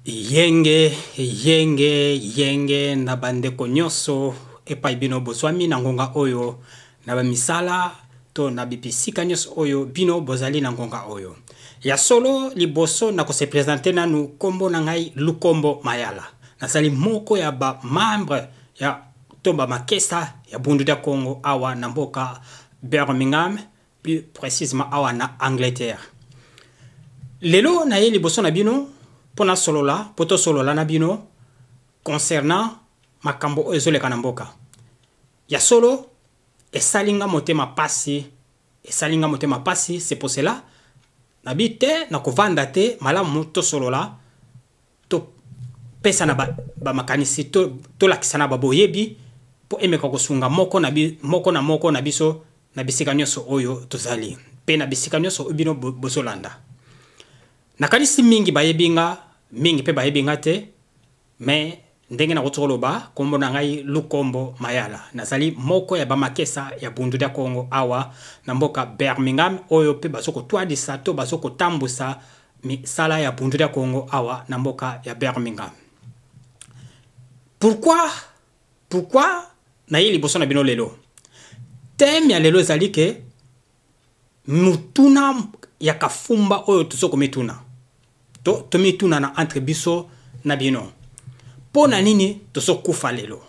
Yenge na bandeko nyonso epai bino bozwami na ngonga oyo na bamisala to na bipisika nyonso oyo bino bozali na ngonga oyo ya solo liboso na ko se présenter nanu kombo na ngai Lukombo Mayala nasali moko ya ba membre ya tomba makesa ya bundu da Congo awa na mboka Birmingham, plus précisément awa na Angleterre. Lelo na ye liboso na bino pona solola, poto solola na bino concernant makambo ezoleka na mboka. Ya solo esalinga motema pasi, c'est pour cela nabite na kovanda te malamu to solola to pesa na ba makanisi to lakisa na baboyebi po emeka kosunga moko na biso na bisika nyonso oyo tozali pe na bisika nyonso bino bozolanda. Nakanisi mingi bayebinga mingi pe bayebinga te mais ndenge na kotoloba kombo na ngai Lukombo Mayala nazali moko ya bamakesa ya bundu da Congo awa na mboka Birmingham oyo pe bazoko twadisa to bazoko tambusa misala ya bundu da Congo awa na mboka ya Birmingham. Pourquoi na yeli liboso na bino lelo thème ya lelo ezali ke mutuna ya kafumba oyo tozoko mituna to mituna na entre biso na bino pona nini tozo kufa lelo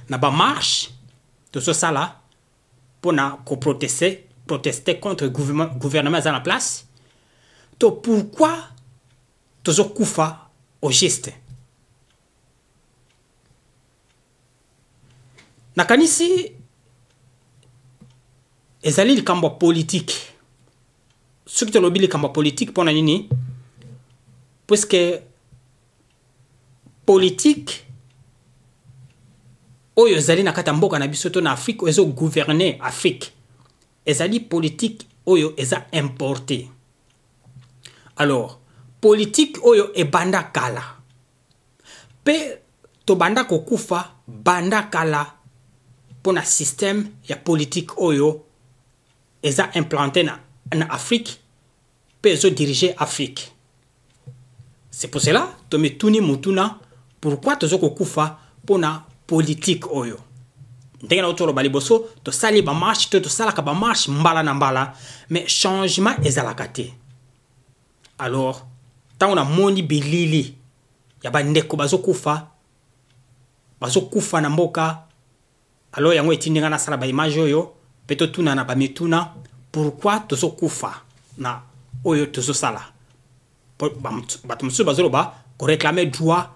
na ba marche tozo sala pona ko protester contre gouvernement à la place to pourquoi tozo kufa au juste na kanisi ezali likambo politique ce qui te lobi likambo politique pona nini puisque politique oyo ezali na kata mboka na biso to na Afrique ezo gouverner Afrique ezali politique oyo eza importé. Alors politique oyo ebanda kala pe to banda kokufa banda kala pona système ya politique oyo eza implanté na Afrique pe ezo diriger Afrique. C'est pour cela to metuni mutuna pourquoi tozo kokufa pona politique oyo ndenge na otolo baliboso to sali ba marche to sala ka ba marche mbala na mbala mais changement ezalaka te. Alors tant na moni bilili ya ba ndeko bazokufa na mboka alors yango etindinga na sala ba image oyo peto tuna na ba mituna pourquoi tozo kufa na oyo tozo sala batu musu bazoloba ko réclamer droit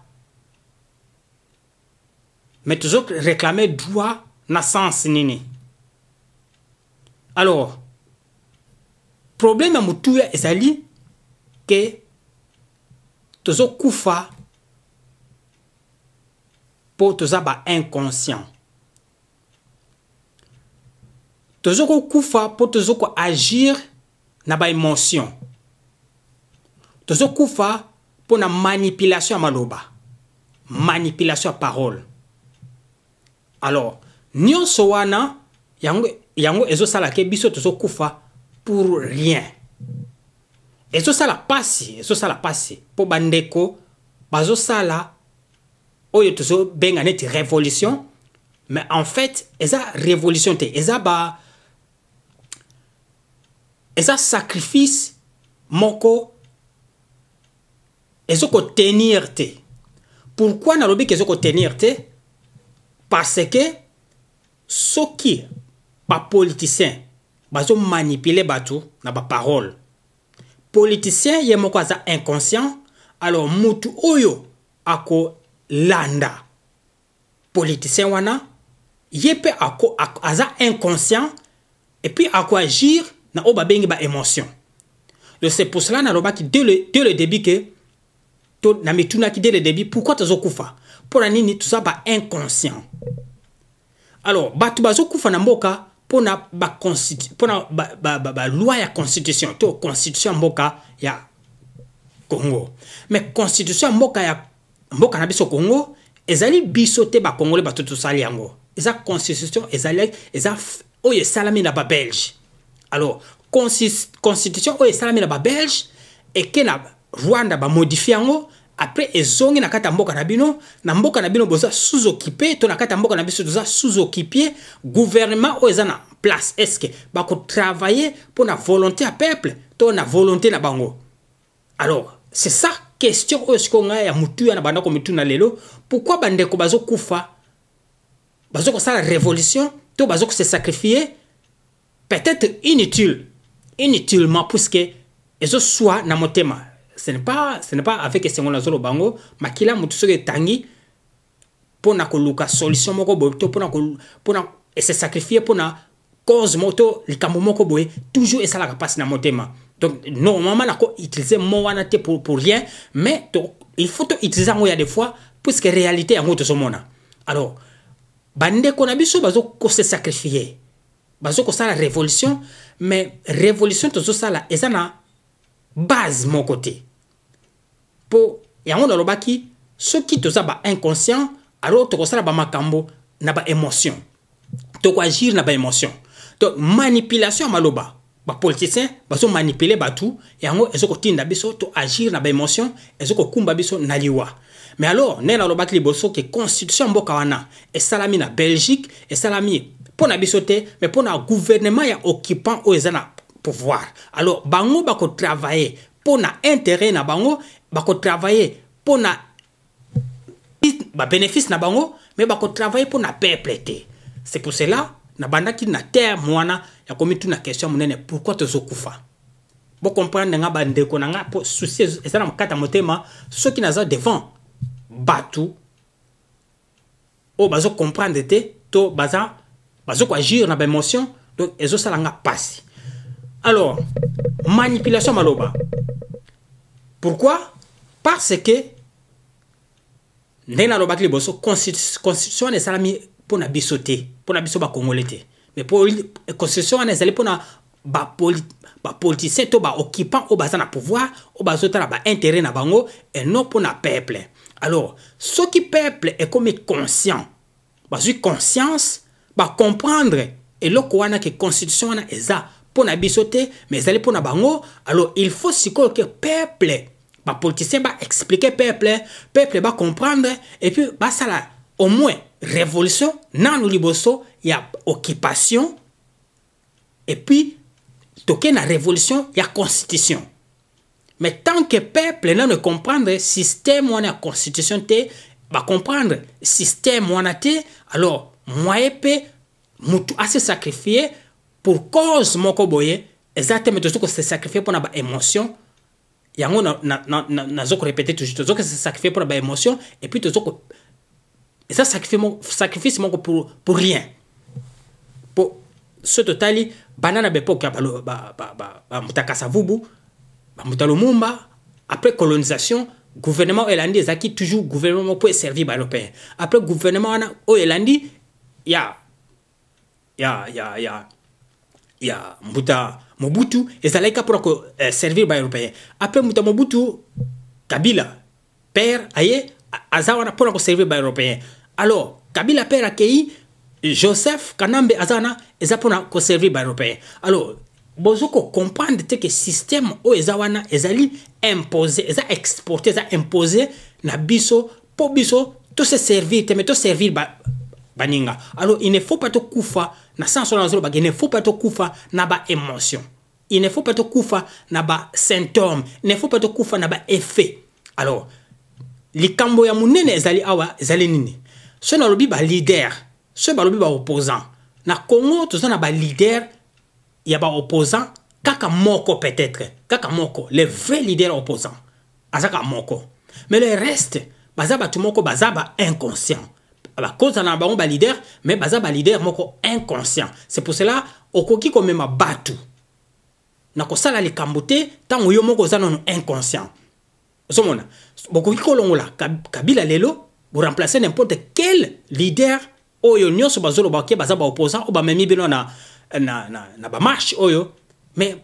mais toujours réclamer droit na sens nini. Alors problème ya mutuya ezali ke tozo kufa po toza ba inconscient tozo kufa po tozo ko agir na ba émotion tozo kufa po na manipulation ya maloba manipulation ya parole. Alors nyonso wana yango ezo sala ke biso tozo kufa pour rien ezo sala pasi po bandeko bazo sala oyo tozo benga neti révolution mais en fait eza révolution te eza sacrifice moko ezo ko tenir te. Pourquoi na lobi kezo ko tenir te? Parce que soki ba politicien bazo manipuler batu na ba parole politicien ye moko aza inconscient alors mutu oyo ako landa politicien wana yepe aza inconscient et puis ako agir na oba bengi ba émotion. Donc c'est pour cela na loba ki dès le début que to na mituna ki dès le début pourquoi tozo kufa pour la nini tout ça ba inconscient. Alors batu bazo kufa na mboka pona ba loi ya constitution to constitution mboka ya Congo mais constitution mboka na biso Congo ezali biso te ba congolais batu to sali yango eza constitution ezali eza oyo salami na ba belge. Alors constitution oyo salami na ba belge et que na Rwanda ba modifie yango après ezongi na kata mboka na bino boza sous-occupé to na kata mboka na biso boza sous-occupé gouvernement o ezana place est-ce que ba ko travailler pour la volonté à peuple to na volonté na bango. Alors c'est ça question o ce qu'on a ya mutu ya na banda ko mutu na lelo pourquoi bandeko bazo kufa bazo ko sala révolution to bazo ko se sacrifier peut-être inutilement puisque ezo soit na motema. Ce n'est pas avec ce qu'on a zolo bango, makila mutu soke tangi pour na koluka solution moko boto pour na se sacrifier pour na cause moto likambo moko boye toujours et ça la passe na motema. Donc normalement na ko utiliser mo wana te pour rien, mais il faut utiliser ngo ya des fois puisque réalité yango to somona. Alors bande ko na biso bazo ko se sacrifier. Bazo ko sala révolution, mais révolution to so sala ezana base mon côté. Pour yango lobaki ceux qui to ba inconscient alors to kosala ba makambo na ba émotion. To ko agir na ba émotion. Donc manipulation maloba. Ba politicien baso manipuler batu yango ezoko tinda biso to agir na ba émotion ezoko kumba biso na liwa. Mais alors nena lobaki liboso que constitution mboka wana et salami na Belgique et salami pour na biso te mais pour na gouvernement ya occupant o ezana pouvoir. Alors bango bako travailler pour na intérêt na bango bako travailler pour na bénéfice na bango mais bako travailler pour na peuple te. C'est pour cela na banda ki na terre mwana ya komi tu na question munene pourquoi tozo kufa. Bo comprendre nga bandeko na nga pour souci ezana mkata motema ceux qui naza devant batu o bazo comprendre te to baza ko agir na ba émotion donc ezo sala nga passe. Alors manipulation maloba. Pourquoi? Parce que ndena lobaki liboso constitution ne salami pour na bisoté pour na biso ba congolais. Mais pour constitution ne salami pour na ba politicien to ba occupant au baza na pouvoir au bazota na ba intérêt na bango et non pour na peuple. Alors ceux qui peuple est comme conscient ba conscience ba comprendre et loko wana que constitution na eza pour na bisoté mais elle pour na bango. Alors il faut que peuple ba politicien ba expliquer peuple ba comprendre et puis ba ça là au moins révolution nan liboso il y a occupation et puis toke na révolution il y a constitution. Mais tant que peuple ne comprendre système wana constitution te ba comprendre système wana te alors moi épée mutu a se sacrifier pour cause moko boye exactement tout ce que se sacrifier pour na ba émotion yango na zoko répéter toujours tout ce que se sacrifier pour na ba émotion et puis tout ce que ça sacrifice moko pour rien pour ce totali banana bepo ka ba mutakasa vubu ba mutalumumba après colonisation gouvernement elandi ezaki toujours gouvernement pour servir ba européen après gouvernement o elandi ya Mbuta Mobutu ezalaka pour servir ba européen après Mbuta Mobutu Kabila père aye azawana pour servir ba européen alors Kabila père akei Joseph Kanambe azana eza pour servir ba européen alors bozoko comprendre que système o ezawana ezali imposé eza exporté eza imposé na biso po biso to se servir te mais to servir baninga. Alors il ne faut pas te kufa na sens il ne faut pas te kufa na ba émotion. Il ne faut pas te kufa na ba symptôme. Il ne faut pas te kufa na ba effet. Alors likambo ya munene ezali awa ezali nini? Ce na lobi ba leader, ce ba lobi ba opposant. Na Congo to na ba leader ya ba opposant kaka moko peut-être. Kaka moko, les vrais leaders opposants. Azaka moko. Mais le reste bazaba tu moko bazaba inconscient. À cause d'un ba leader mais baza ba leader moko inconscient. C'est pour cela okoki ko mema batu na ko sala likambo te tango yo moko za non inconscient. Osomona bokoki ko longola Kabila lelo pour remplacer n'importe quel leader oyo nyonso bazolo ba ke baza ba opposant o ba memi bino na ba marche oyo mais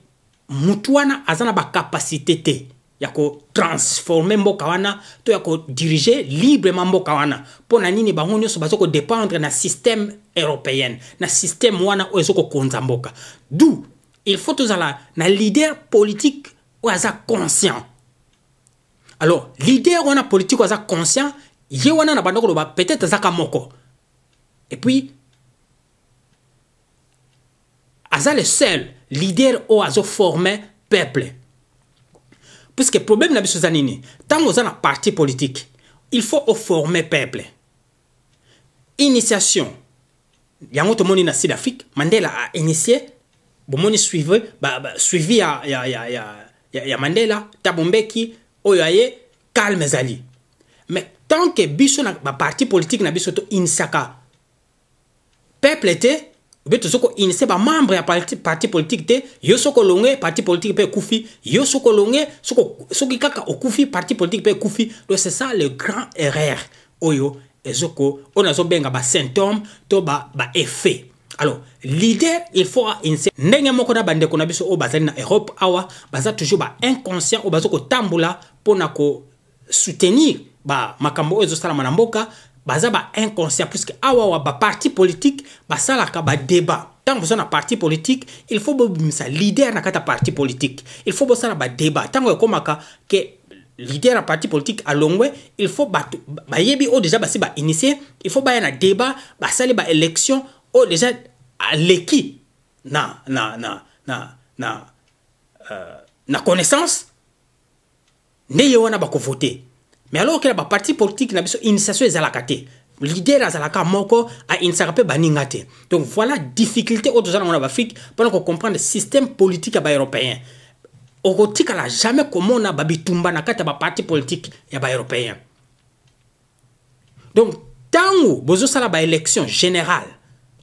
mutuana azana ba capacité te yako transformer mboka wana to yako diriger librement mboka wana pona nini bango nyonso bazoko dépendre na système européen na système wana o ezoko konza mboka d'où il faut tozala na leader politique o aza conscient Alors leader wana politique aza conscient ye wana na bandako loba peut-être azaka moko et puis aza le seul leader o azo former peuple. Puisque le problème na biso zanini, tant que na parti politique, il faut former peuple. Initiation. Yango to moni na Sud-Afrique, Mandela a initié, bomoni suivi ya Mandela, Tabombeki, oyaye calme zali. Mais tant que biso na parti politique na biso to insaka peuple était ou to soko initié ba membre ya parti politique te yo soko longe parti politique pe kufi yo soko longe soko kaka okufi parti politique pe kufi. Donc c'est ça le grand erreur oyo ezoko on azo benga ba symptôme to ba effet. Alors leader il faut initier ndenge moko na bande ko na biso o bazali na Europe awa baza toujours ba inconscient o bazoko tambula pona ko soutenir ba makambo ezo sala manamboka baza ba inconscient puisque awa ba parti politique ba sala ka ba débat. Tant que vous avez un parti politique, il faut que leader na kata parti politique. Il faut que vous ayez un débat. Tant que leader à parti politique à longue, il faut que yebi o déjà basi ba initier, il faut ba un débat, ba sali ba élection o déjà à l'équipe na connaissance ne yona ba ko voter. Mais alors que la parti politique na biso initiation ezalakate. Leader azalaka moko a initié baningate. Donc voilà difficulté au dans en Afrique pendant qu'on comprend le système politique européen. Au côté la jamais comment on a babitumba na kata ba parti politique ya ba européen. Donc tant où bozo sala ba élection générale,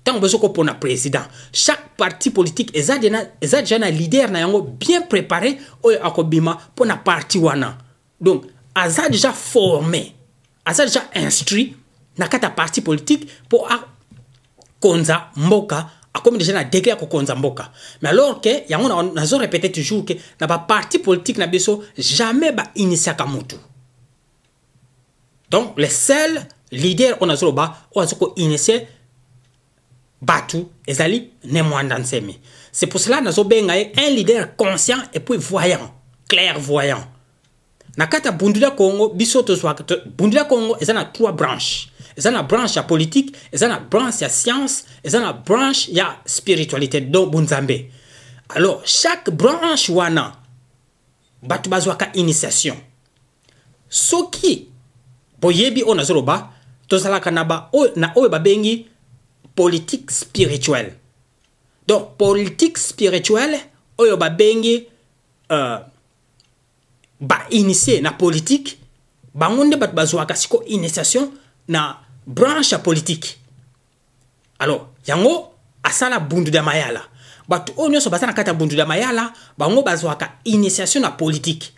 tant bozo ko pona président, chaque parti politique eza déjà na leader na yango bien préparé o akobima pona parti wana. Donc aza déjà formé, aza déjà instruit nakata parti politique pour konza mboka a comme déjà na degré ko konza mboka. Mais alors que yango na zo répéter toujours que na ba parti politique na biso jamais ba initiaka mutu. Donc le seul leader on a zoloba o azoko initier batu ezali ne mwanda nsemi. C'est pour cela na zo benga un leader conscient et puis voyant, clairvoyant. Nakata Bundula Congo, bisoto Bundula Congo, ils ont 3 branches. Ils ont la branche à politique, ils ont la branche à science, ils ont la branche à spiritualité, donc Bunzambe. Alors, chaque branche wana, batu bazwaka initiation. Soki, boyebi on azoloba, tozalaka naba na oyo babengi politique spirituelle. Donc, politique spirituelle, oyo babengi ba initié na politique bangonde bat bazwaka siko initiation na branche politique. Alors yango asala bundu da mayala batu onyo so basana kata bundu da mayala bango bazwaka initiation na politique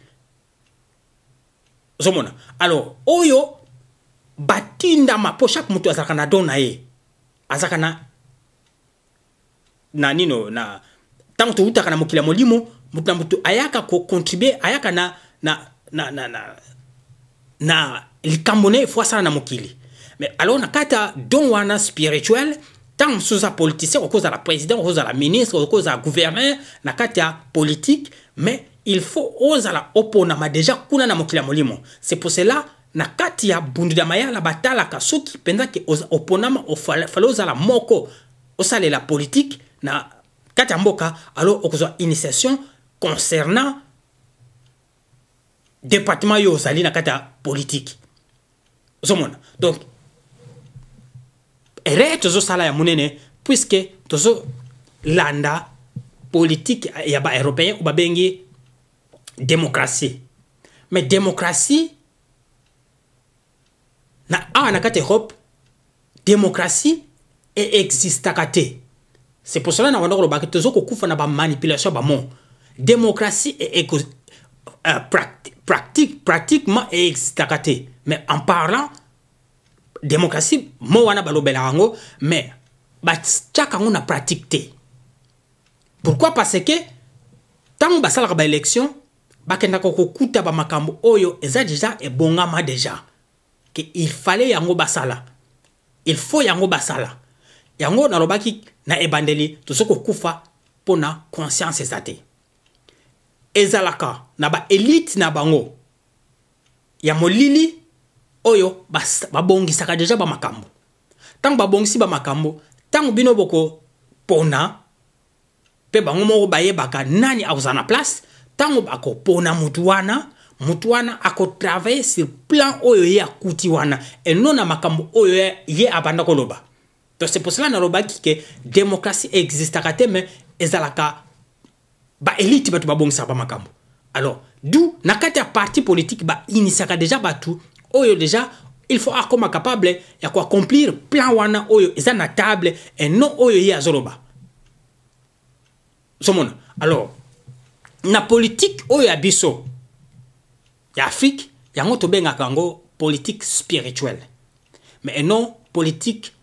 zomona. Alors oyo batinda mapo chaque mutu azaka na dona ye azaka na nino na tanto utaka na mokila molimo mutu ayaka ko contribuer ayaka na likambone fois ça na mokili. Mais alors na kata don wana spirituel tant sous politicien au cause de la président au cause de la ministre au cause de la gouverneur na kata politique mais il faut osa la oponama déjà kuna na mokili molimo. C'est pour cela na kati ya bundu da maya la batala ka soki penza ke oponama o faloza la moko osale la politique na kati ya mboka alors okozwa initiation concernant département yo sali na kata politique. Zomona. Donc ere tozo sala ya munene puisque tozo landa politique ya ba européen ou ba bengi démocratie. Mais démocratie na kata Europe démocratie et existe kate. C'est pour cela na wanda ko ba tozo ko kufa na ba manipulation ba mon. Démocratie et pratiquement existe. Mais en parlant démocratie mo wana balobela rango mais chaka on a pratiqué. Pourquoi? Parce que tant basala ba élection bakenda ko kuta ba makambo oyo eza déjà e bongama déjà que il fallait yango basala. Il faut yango basala. Yango na lobaki na ebandeli to soko kufa pona conscience ezate. Ezalaka na ba élite na bango ya molili oyo babongisaka deja ba makambo. Tant babongisi ba makambo, tant bino boko pona pe bango moko bayebaka nani akozana place, tant bako pona mutu wana ako travailler sur plan oyo ye akuti wana et non na makambo oyo ye abanda koloba. Donc c'est pour cela na loba que démocratie existe kate mais ezalaka ba élite batu babongisa ba makambo. Alors d'où na kati ya parti politique ba initiaka déjà batu oyo déjà il faut akoma capable ya ko accomplir plan wana oyo eza na table et non oyo ye azoloba. Somona. Alors na politique oyo ya biso ya Afrique yango to benga kango politique spirituelle. Mais non politique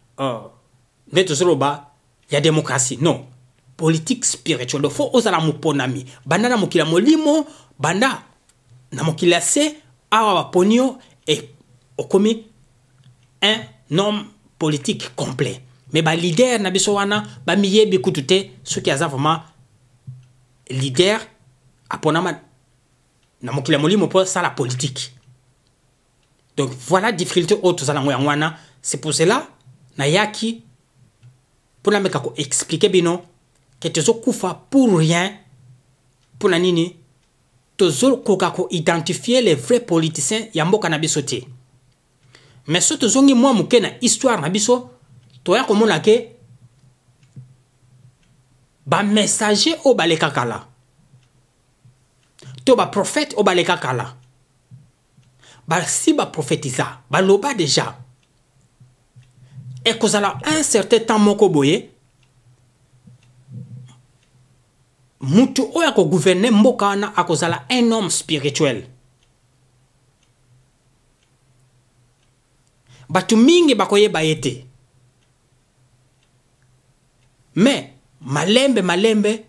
neto zoloba ya démocratie. Non. Politique spirituelle. Donc faut osala muponami. Banda na mokila molimo, banda na mokila se awa ponio et okomi un homme politique complet. Mais ba leader na biso wana ba miyebi kutute ceux qui aza vraiment leader aponama na mokila molimo pour ça la politique. Donc voilà difficulté autres za lango wana. C'est pour cela na yaki pour la meka ko expliquer bino que tozo kufa pour rien pour na nini tozo koka ko identifier les vrais politiciens ya mboka na biso te. Mais so tozo ngi mwa muke na histoire na biso toya komona ke ba messager o baleka kala to ba prophète o baleka kala ba si ba prophétisa ba loba déjà et kozala un certain temps moko boye mutu oya ko gouverner mboka na akozala un homme spirituel. Batu mingi bakoyeba yete. Mais malembe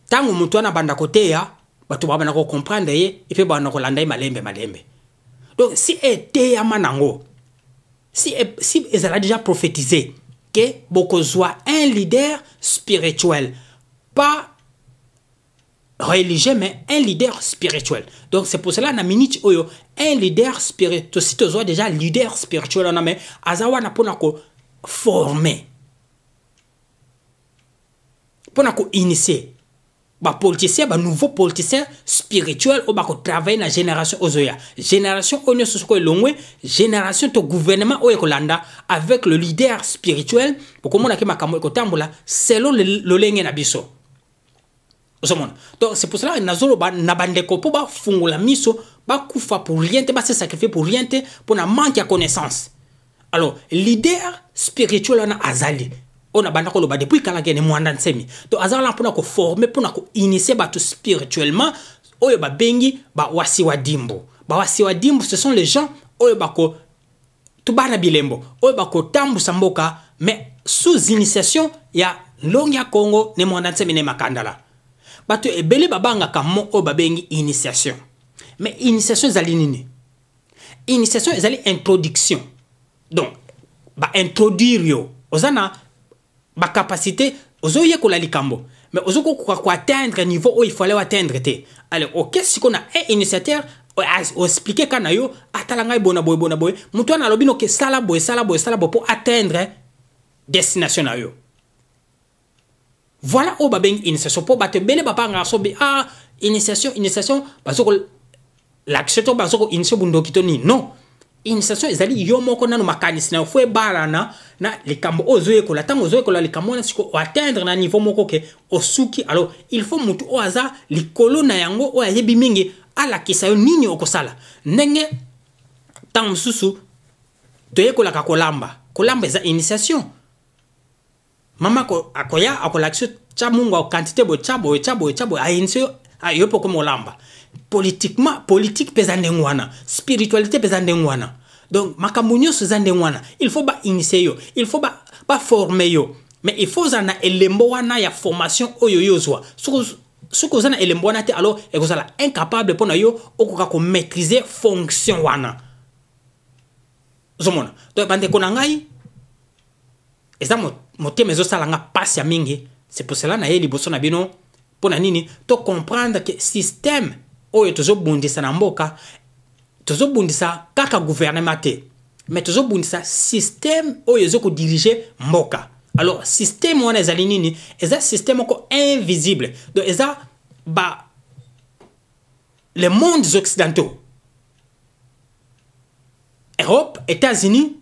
tango mutu wana banda koteya batu babana ko comprendre ye et puis bana ko landa malembe. Donc si eteya manango si elle a déjà prophétisé que boko soit un leader spirituel, pas religieux mais un leader spirituel. Donc c'est pour cela na minute oyo un leader spirituel si tu sois déjà leader spirituel on a mais azawa na pona ko former pona ko initier ba politicien ba nouveau politicien spirituel o ba ko travailler na génération ozoya génération onyo sosoko elongwe génération to gouvernement o ekolanda avec le leader spirituel pour komona ke makambo ekotambola selon le lenge na biso. Donc c'est pour cela que nazolo ba na bandeko po ba fungula miso ba kufa pour rien te ba se sacrifier pour rien te pour na manque ya connaissance. Alors leader spirituel on a azali on a banda ko loba depuis kala gene mwanda nsemi to azala pona ko former pona ko initier ba tout spirituellement oyo ba bengi ba wasi wa dimbo ce sont les gens oyo ba ko to bana bilembo oyo ba ko tambu samboka mais sous initiation ya longia Congo ne mwanda nsemi ne makandala bato ebele babanga kamo oyo ba bengi initiation. Mais initiation ezali nini? Initiation ezali introduction. Donc ba introduire yo ozana ba capacité ozoye ko la likambo mais ozoko ko atteindre niveau où il fallait atteindre te. Alors OK si qu'on a un initiateur o expliquer kana yo atalanga bona boy mutu na lobino ke sala boy pour atteindre destination na yo. Voilà au babeng initiation pour battre bele papa ngaso be initiation bazoko l'action bazoko initiation bundokitoni non. Initiation ezali yo moko na no makanisi na fo balana na likambo ozoye ko la tango ozoye ko la likambo na siko atteindre na niveau moko ke osuki. Alors il faut mutu oaza likolo na yango o ayebi mingi ala kisayo nini okosala ndenge tam susu toye ko la kolamba eza initiation mama ko akoya akolakso cha mungu au quantité bo chabo a initiation ayo poko molamba. Politiquement, politique pesande ngwana, spiritualité pesande ngwana. Donc makambo nyonso zande ngwana, il faut ba initier yo, il faut ba former yo. Mais il faut zana elembo wana ya formation oyo yozwa. Suko zana elembo wana te alors ekozala incapable pona yo okoka ko maîtriser fonction wana. Zomona. Donc bande kona ngai eza motema ezosala nga passe ya mingi. C'est pour cela na ye liboso na bino pona nini to comprendre que système oyo tozo bundisa na mboka tozo bundisa kaka gouvernement te mais tozo bundisa système oyo ezoko diriger mboka. Alors système wana ezali nini? Eza système ko invisible. Donc eza ba les mondes occidentaux, Europe, États-Unis,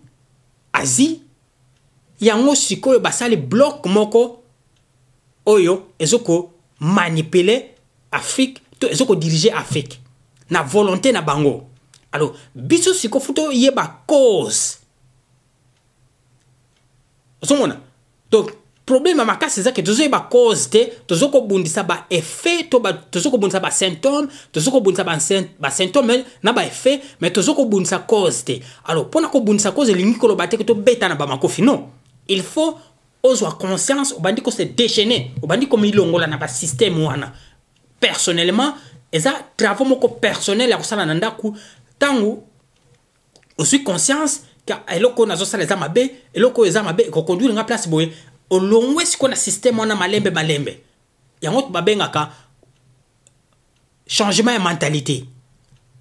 Asie, yango sikoyo basali bloc moko oyo ezoko manipuler Afrique, to ezoko diriger Afrique na volonté na bango. Alors biso siko futo yeba cause. Osomona. Donc problème à ma cas c'est ça que tozo yeba cause te, tozo ko bundisa ba effet, tozo ko bundisa ba symptôme, tozo ko bundisa ba symptôme na ba effet, mais tozo ko bundisa cause te. Alors pona ko bundisa cause lingi ko lo bate que to beta na ba makofi non. Il faut avoir conscience, obandi ko se déchaîner, obandi ko milongola na ba système wana. Personnellement, eza travaux moko personnel ya kosala na ndaku tangu aussi conscience que eloko nazo sala eza mabe, eloko eza mabe ko conduire nga place boye olongwe siko na système wana malembe. Yango babengaka changement de mentalité.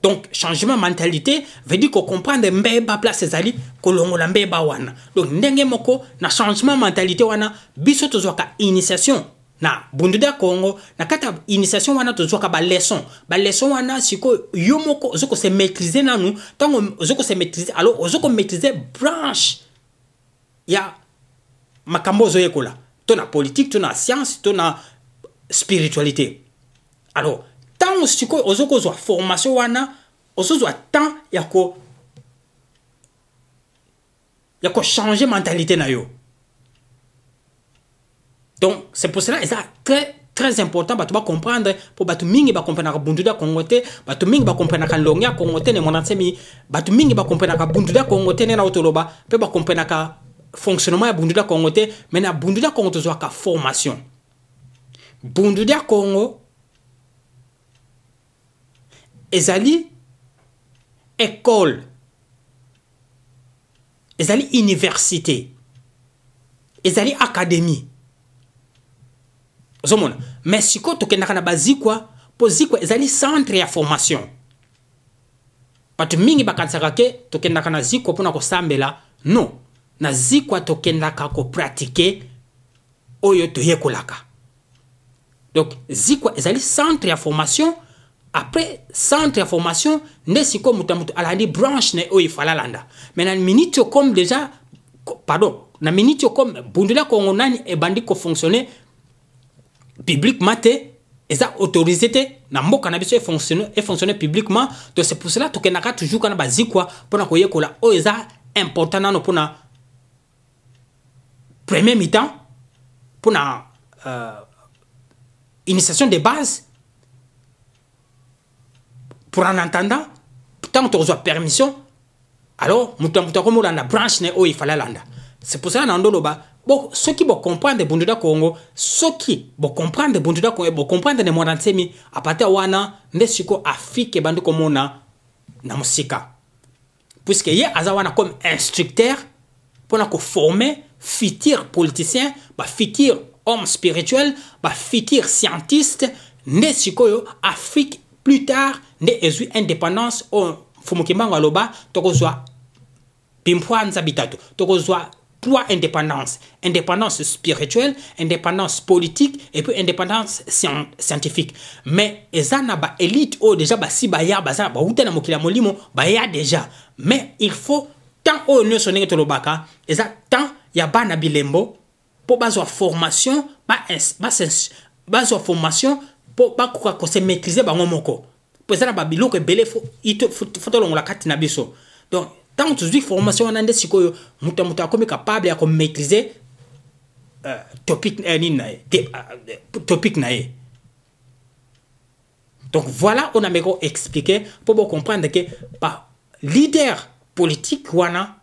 Donc changement de mentalité veut dire qu'on comprend de mbeba place ezali kolongola mbeba wana. Donc ndenge moko na changement de mentalité wana biso tozwaka initiation na bunduda Congo na kata initiation wana tozwaka ba leçon wana siko yo moko ozoko se maîtriser nanu tango ozoko se maîtriser alors ozoko maîtriser branche ya makambo zoyekola to na politique to na science to na spiritualité. Alors tant siko ozoko zo formation wana ozo temps ya ko changer mentalité na yo. Donc c'est pour cela c'est très important ba to ba comprendre pour ba to mingi ba comprendre ka bunduda kongote, ba to mingi ba comprendre ka longia kongote ne monansemi, ba to mingi ba comprendre ka bunduda kongote ne na otoloba pe ba comprendre ka fonctionnement ya bunduda kongote, mais na bunduda kongote zo ka formation. Bunduda Congo ezali école, ezali université, ezali académie. Zomona, mais siko tokendaka na bazikwa, po zikwa ezali centre ya formation. Patu mingi bakansaka ke tokendaka na zikwa pona ko sambela, non. Na zikwa tokendaka ko pratiquer oyo toyekolaka. Donc zikwa ezali centre ya formation. Après centre de formation, ne siko mutamutu alandi branche ne oyi falalanda. Mais na minute comme déjà, pardon, na minute comme bundula Congo nani e bandi ko fonctionner publiquement te, eza autorisé te, na mboka na biso e fonctionner publiquement. Donc c'est pour cela que kenaka toujours kana bazikwa pona ko yekola o eza important nano pona premier mi-temps pona initiation de base. Pour en entendant, tant que tu reçois permission, alors, comme la branche ne il fallait landa. C'est pour ça que bon, ceux qui vont comprendre de Bunduda Congo, ceux qui vont comprendre de Bunduda Congo, vont comprendre de Moransemi, à partir de wana, ne siko Afrique et bandu comme on a na musika. Puisque y a azawana comme instructeur pour nous former futur politicien, futur homme spirituel, futur scientiste, ne siko Afrique plus tard ne ezu indépendance au fumukimbango aloba tokozwa pimpwanza bitatu tokozwa trois indépendances, indépendance spirituelle, indépendance politique et puis indépendance scientifique. Mais ezana ba élite o déjà ba si ba ya baza ba uta na mokila molimo ba ya déjà, mais il faut tant o ne sonenge to lobaka eza tant ya bana bilembo pour bazwa formation bazwa formation pour pas ko se maîtriser bango moko pour ça ba biloko belé faut longola kati na biso. Donc tant que tu dis formation on ande sikoyo muta comme capable ya ko maîtriser topic topic nae. Donc voilà, on a mégo expliqué pour vous comprendre que par leader politique wana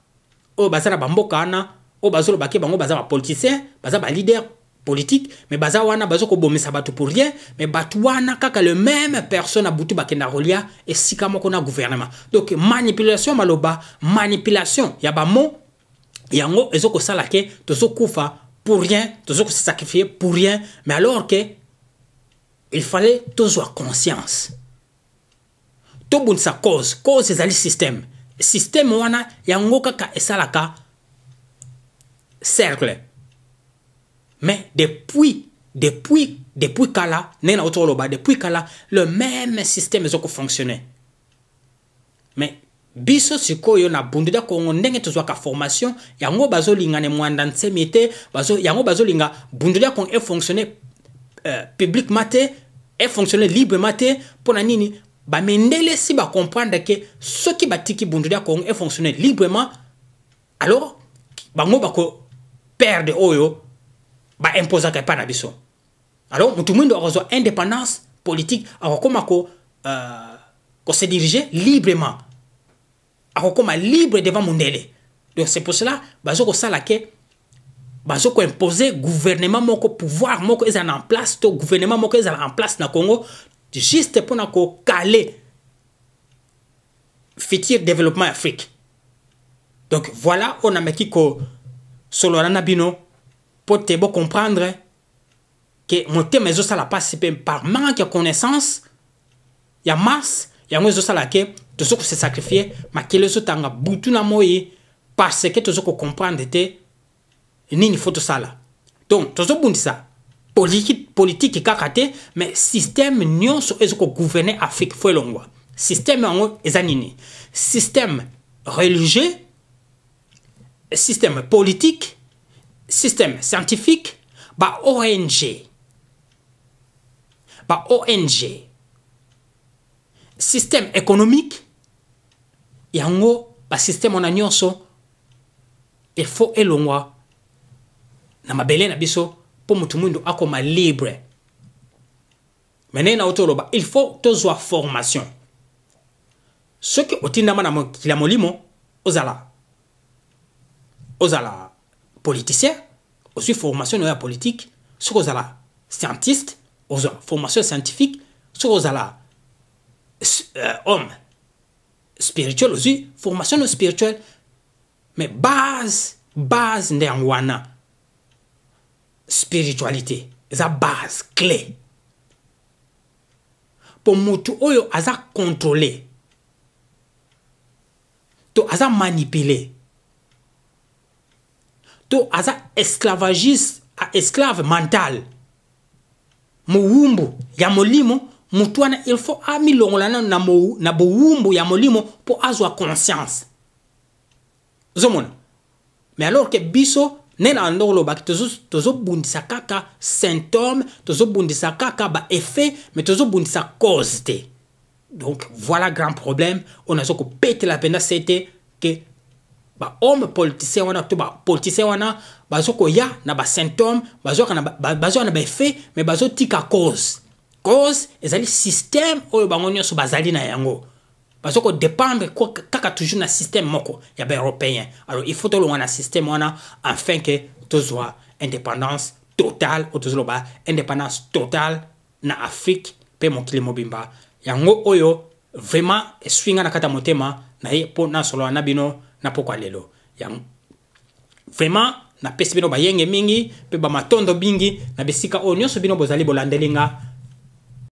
o bazana bamboka na o bazolo baké bango bazaba politicien bazaba leader politique, mais baza wana bazo ko bomisa batu pour rien, mais batu wana kaka le même personne a butu bakenda rolia et sika moko na gouvernement. Donc manipulation maloba, manipulation ya ba mo yango ezoko sala ke tozo kufa pour rien, tozo ko se sacrifier pour rien, mais alors que il fallait toujours conscience. to bundisa cause ezali système wana yango kaka esalaka cercle. Mais depuis kala nena otoloba depuis kala le même système ezoko fonctionner. Mais biso sikoyo na bundida kongo ndenge tozwaka formation yango bazolinga ne mwanda nsemete yango bazolinga bundida kongo e fonctionner publiquement te e fonctionner librement te pona nini ba mendele si ba comprendre que ce qui batiki bundida kongo e fonctionner librement alors bango bako perdre oyo ba imposer ka pa na biso. Alors mutu mwindo akozwa indépendance politique akokoma ko se diriger librement. Akokoma libre devant mondele. Donc c'est pour cela bazoko sala ke bazoko imposer gouvernement moko pouvoir moko ezala en place to gouvernement moko ezala en place na Congo juste pour na ko caler futur développement Afrique. Donc voilà on a meki ko solo na bino pour te bon comprendre que mon thème est ça la participer par manque de connaissance ya masse ya ngo ça la ke to soko se sacrifier ma kele so tanga butu na moyi parce que to soko comprendre te nini faut to sala. Donc to so bundisa politique kakate mais système nyonso ezoko gouverner Afrique foi longwa. Système ngo ezanini. Système religieux, système politique, système scientifique, ba ONG, système économique, yango ba système on a nyonso il faut elongwa na mabele na biso pour mutu mwindo akoma libre. Maintenant na otoloba il faut tozwa formation. Ce que otindama na kila molimo ozala politicien, aussi formation de politique, ce que ozala scientiste, formation scientifique, ce que ozala homme spirituel aussi, formation spirituelle, mais base ndengwana spiritualité, la base clé. Pour mutu oyo aza contrôler, to aza manipuler, to aza esclavagiste, esclave mental, muwumbu ya molimo mutuana il faut amilongolana na bowumbu ya molimo pour azwa conscience. Zomona. Mais alors que biso nena ndolo ba tozo bundisa kaka symptôme, tozo bundisa kaka ba effet, mais tozo bundisa cause te. Donc voilà grand problème, on a zoko pété la peine c'était que ba homme politicien wana to ba politicien wana bazoko ya na ba symptôme, bazoko na ba effet, mais bazo tika cause ezali système oyo bango nyonso bazali na yango bazoko dépendre kaka toujours na système moko ya ba européen. Alors il faut tolonga na système wana afin que tozwa indépendance totale ou tozloba indépendance totale na Afrique pe mokili mobimba yango oyo vraiment swinga na kata motema na ye po na solo na bino na pokwa lelo yang vraiment na pesi bino bayenge mingi pe ba matondo bingi na besika o nyonso bino bozali bolandelinga